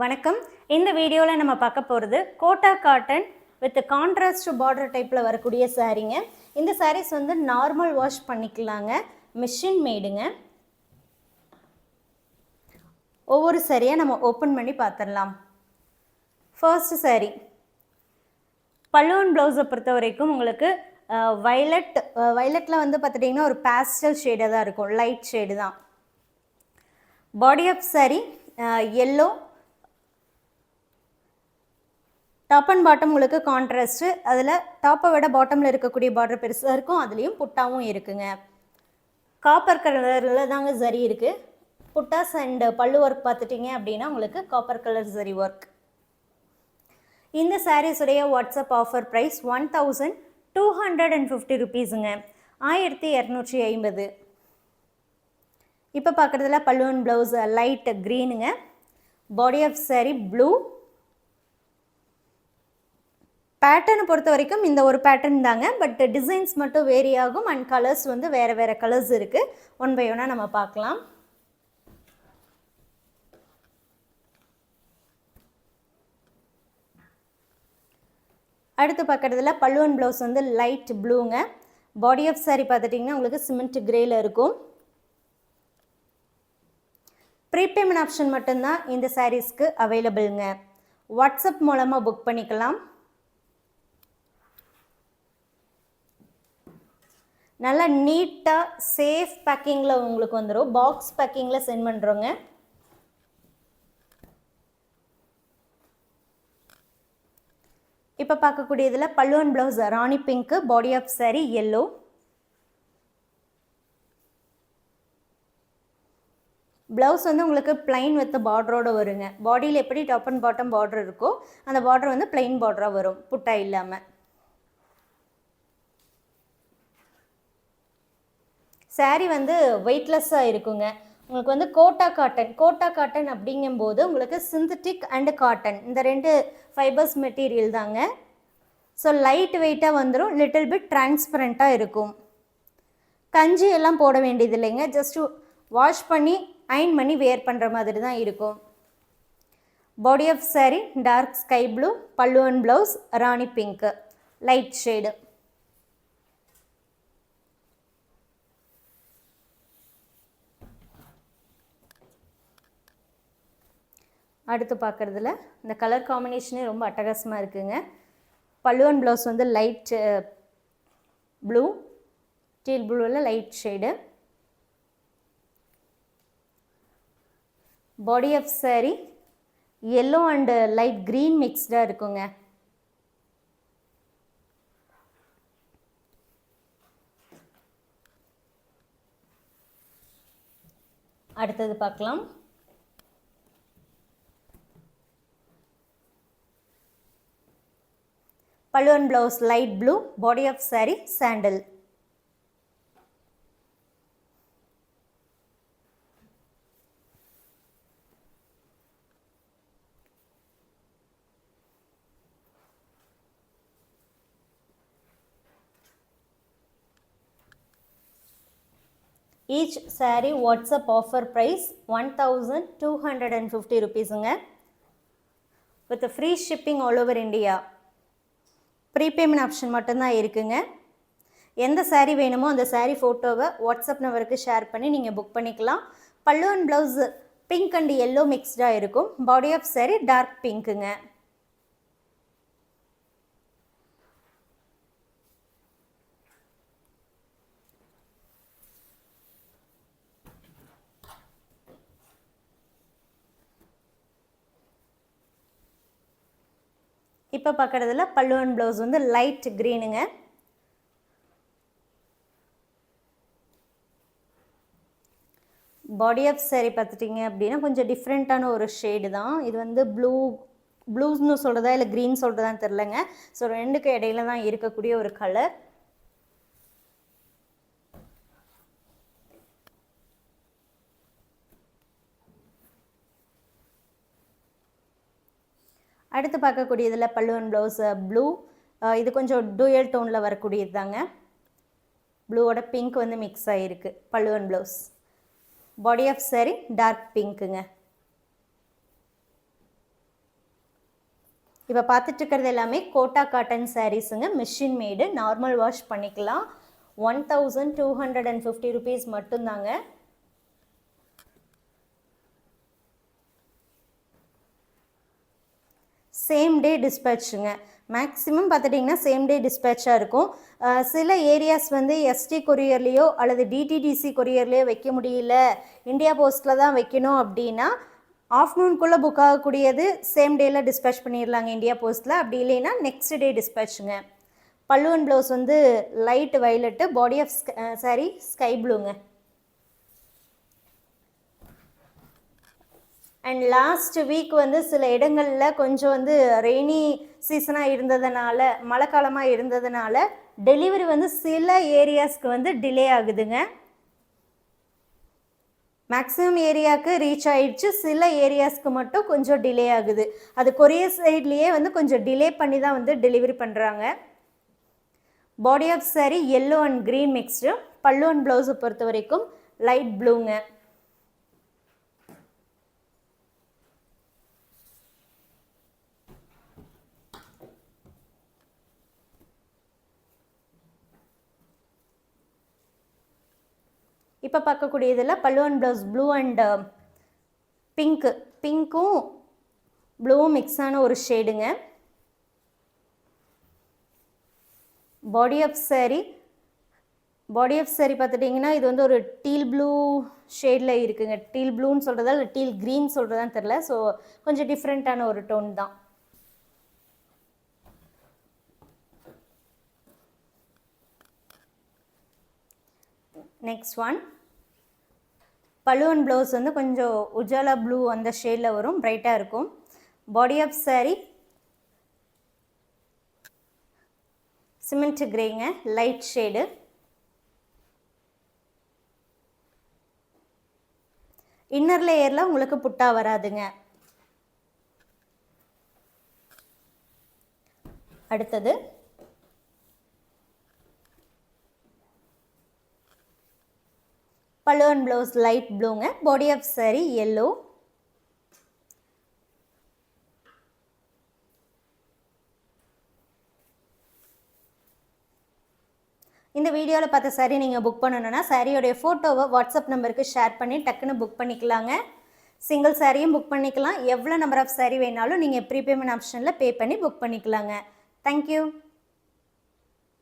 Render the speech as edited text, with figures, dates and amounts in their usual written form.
வணக்கம். இந்த வீடியோவில் நம்ம பார்க்க போகிறது Kota cotton with contrast border டைப்பில் வரக்கூடிய சாரீங்க. இந்த சாரீஸ் வந்து நார்மல் வாஷ் பண்ணிக்கலாங்க, மிஷின் மேடுங்க. ஒவ்வொரு சாரியாக நம்ம ஓப்பன் பண்ணி பார்த்துடலாம். ஃபர்ஸ்ட் சாரீ பல்லுவன் ப்ளவுஸை பொறுத்த வரைக்கும் உங்களுக்கு வயலட்டில் வந்து பார்த்துட்டிங்கன்னா ஒரு பேஸ்டல் ஷேடாக தான் இருக்கும், லைட் ஷேடு தான். Body of sari yellow, top and bottom உங்களுக்கு கான்ட்ராஸ்ட்டு. அதில் டாப்பை விட பாட்டமில் இருக்கக்கூடிய பார்டர் பெருசாக இருக்கும், அதுலேயும் புட்டாவும் இருக்குங்க. காப்பர் கலரில் தாங்க சரி இருக்குது. புட்டாஸ் அண்ட் பல்லு ஒர்க் பார்த்துட்டிங்க அப்படின்னா உங்களுக்கு காப்பர் கலர் சரி ஒர்க். இந்த சாரீஸுடைய வாட்ஸ்அப் ஆஃபர் ப்ரைஸ் 1250 ருபீஸுங்க, 1250. இப்போ பார்க்குறதுல பல்லுவன் ப்ளவுஸ் லைட் க்ரீனுங்க. Body of sari blue. பேட்டர்னை பொறுத்த வரைக்கும் இந்த ஒரு பேட்டர்ன் தாங்க, பட் டிசைன்ஸ் மட்டும் வேரி ஆகும் அண்ட் கலர்ஸ் வந்து வேறு வேறு கலர்ஸ் இருக்குது. ஒன் பை ஒன்னாக நம்ம பார்க்கலாம். அடுத்து பார்க்குறதுல பல்லுவன் ப்ளவுஸ் வந்து லைட் ப்ளூங்க. பாடி ஆஃப் சாரீ பார்த்துட்டிங்கன்னா உங்களுக்கு சிமெண்ட் கிரேயில் இருக்கும். ப்ரீபேமெண்ட் ஆப்ஷன் மட்டும்தான் இந்த சாரீஸ்க்கு அவைலபிள்ங்க. வாட்ஸ்அப் மூலமாக புக் பண்ணிக்கலாம். நல்லா நீட்டாக சேஃப் பேக்கிங்கில் உங்களுக்கு வந்துடும், பாக்ஸ் பேக்கிங்கில் சென்ட் பண்ணுறோங்க. இப்போ பார்க்கக்கூடியதில் பல்லுவன் ப்ளவுஸ் ராணி pink, body of sari yellow. Blouse வந்து உங்களுக்கு பிளைன் வித் பார்டரோடு வருங்க. பாடியில் எப்படி டாப் அண்ட் பாட்டம் பார்டர் இருக்கோ அந்த பார்டர் வந்து பிளைன் பார்டராக வரும், புட்டா இல்லாமல். சாரீ வந்து வெயிட்லெஸ்ஸாக இருக்குங்க. உங்களுக்கு வந்து கோட்டா காட்டன் அப்படிங்கும்போது உங்களுக்கு சிந்தட்டிக் அண்டு காட்டன் இந்த ரெண்டு ஃபைபர்ஸ் மெட்டீரியல் தாங்க. ஸோ லைட் வெயிட்டாக வந்துடும், லிட்டில் பிட் டிரான்ஸ்பரண்ட்டாக இருக்கும். கஞ்சி எல்லாம் போட வேண்டியது இல்லைங்க, ஜஸ்ட்டு வாஷ் பண்ணி அயன் பண்ணி வேர் பண்ணுற மாதிரி தான் இருக்கும். Body of sari dark sky blue, பல்லுவன் ப்ளவுஸ் ராணி பிங்க்கு லைட் ஷேடு. அடுத்து பார்க்குறதுல இந்த கலர் காம்பினேஷனே ரொம்ப அட்டகாசமாக இருக்குங்க. பல்லுவன் ப்ளவுஸ் வந்து லைட் ப்ளூ, டீல் ப்ளூவில் light shade. Body of sari yellow and light green மிக்ஸ்டாக இருக்குங்க. அடுத்தது பார்க்கலாம். பல்லுவன் blouse light blue, body of sari sandal. Each sari WhatsApp offer price 1250 ருபீஸுங்க, with free shipping all over India. Prepayment option மட்டும்தான் இருக்குங்க. எந்த சாரீ வேணுமோ அந்த சாரீ ஃபோட்டோவை வாட்ஸ்அப் நம்பருக்கு ஷேர் பண்ணி நீங்கள் புக் பண்ணிக்கலாம். பல்லுவன் ப்ளவுஸ் பிங்க் அண்ட் எல்லோ மிக்ஸ்டாக இருக்கும். பாடி ஆஃப் சாரீ டார்க் பிங்க்குங்க. இப்போ பார்க்குறதுல பல்லுவன் ப்ளவுஸ் வந்து லைட் க்ரீனுங்க. பாடி ஆஃப் சாரீ பார்த்துட்டிங்க அப்படின்னா கொஞ்சம் டிஃப்ரெண்ட்டான ஒரு ஷேடு தான். இது வந்து ப்ளூஸ்னு சொல்கிறதா இல்லை க்ரீன் சொல்கிறதான்னு தெரிலங்க. ஸோ ரெண்டுக்கு இடையில தான் இருக்கக்கூடிய ஒரு கலர். அடுத்து பார்க்கக்கூடியதில் பல்லுவன் ப்ளவுஸ் ப்ளூ, இது கொஞ்சம் டூயல் டோனில் வரக்கூடியது தாங்க. ப்ளூவோட பிங்க் வந்து மிக்ஸ் ஆகிருக்கு. பல்லுவன் blouse body of sari dark பிங்க்குங்க. இப்போ பார்த்துட்டு இருக்கிறது எல்லாமே கோட்டா காட்டன் சாரீஸுங்க, மிஷின் மேடு, நார்மல் வாஷ் பண்ணிக்கலாம். 1250 rupees மட்டும்தாங்க. சேம் டே டிஸ்பேட்சுங்க. மேக்ஸிமம் பார்த்துட்டிங்கன்னா சேம் டே டிஸ்பேட்சாக இருக்கும். சில ஏரியாஸ் வந்து எஸ்டி கொரியர்லேயோ அல்லது டிடிடிசி கொரியர்லேயோ வைக்க முடியல, இந்தியா போஸ்ட்டில் தான் வைக்கணும் அப்படின்னா ஆஃப்டர்நூனுக்குள்ளே புக் ஆகக்கூடியது சேம் டேயில் டிஸ்பேச் பண்ணிடலாங்க இந்தியா போஸ்ட்டில். அப்படி இல்லைன்னா நெக்ஸ்ட் டே டிஸ்பேச்சுங்க. பல்லு அண்ட் ப்ளவுஸ் வந்து light violet, body of sari sky ப்ளூங்க. அண்ட் லாஸ்ட் வீக் வந்து சில இடங்களில் கொஞ்சம் வந்து ரெய்னி சீசனாக இருந்ததுனால, மழை காலமாக இருந்ததுனால டெலிவரி வந்து சில ஏரியாஸ்க்கு வந்து டிலே ஆகுதுங்க. மேக்ஸிமம் ஏரியாவுக்கு ரீச் ஆயிடுச்சு, சில ஏரியாஸ்க்கு மட்டும் கொஞ்சம் டிலே ஆகுது. அது கொரியர் சைட்லேயே வந்து கொஞ்சம் டிலே பண்ணி தான் வந்து டெலிவரி பண்ணுறாங்க. Body of sari yellow and green mixed. Pallu and ப்ளவுஸை பொறுத்த வரைக்கும் லைட் ப்ளூங்க. இப்போ பார்க்கக்கூடியதில் pallu and blouse blue and பிங்க்கும் ப்ளூவும் மிக்ஸான ஒரு ஷேடுங்க. பாடி ஆஃப் சாரி பார்த்துட்டிங்கன்னா இது வந்து ஒரு டீல் ப்ளூ ஷேடில் இருக்குங்க. டீல் ப்ளூன்னு சொல்கிறதா இல்லை டீல் க்ரீன் சொல்கிறதான்னு தெரில. ஸோ கொஞ்சம் டிஃப்ரெண்ட்டான ஒரு டோன் தான். Next one pallu and blouse வந்து கொஞ்சம் உஜாலா ப்ளூ அந்த ஷேடில் வரும், பிரைட்டாக இருக்கும். பாடி ஆஃப் சாரி சிமெண்ட் கிரேங்க, லைட் ஷேடு. இன்னர் லேயரில் உங்களுக்கு புட்டா வராதுங்க. அடுத்தது பல்லு அண்ட் ப்ளவுஸ் லைட் ப்ளூங்க. Body of sari yellow. இந்த வீடியோவில் பார்த்த சாரீ நீங்கள் புக் பண்ணணுன்னா சாரியோடைய ஃபோட்டோவை வாட்ஸ்அப் நம்பருக்கு ஷேர் பண்ணி டக்குன்னு புக் பண்ணிக்கலாங்க. சிங்கிள் சாரியும் புக் பண்ணிக்கலாம். எவ்வளோ நம்பர் ஆஃப் சாரீ வேணாலும் நீங்கள் ப்ரீபேமெண்ட் ஆப்ஷனில் பே பண்ணி புக் பண்ணிக்கலாங்க. தேங்க்யூ.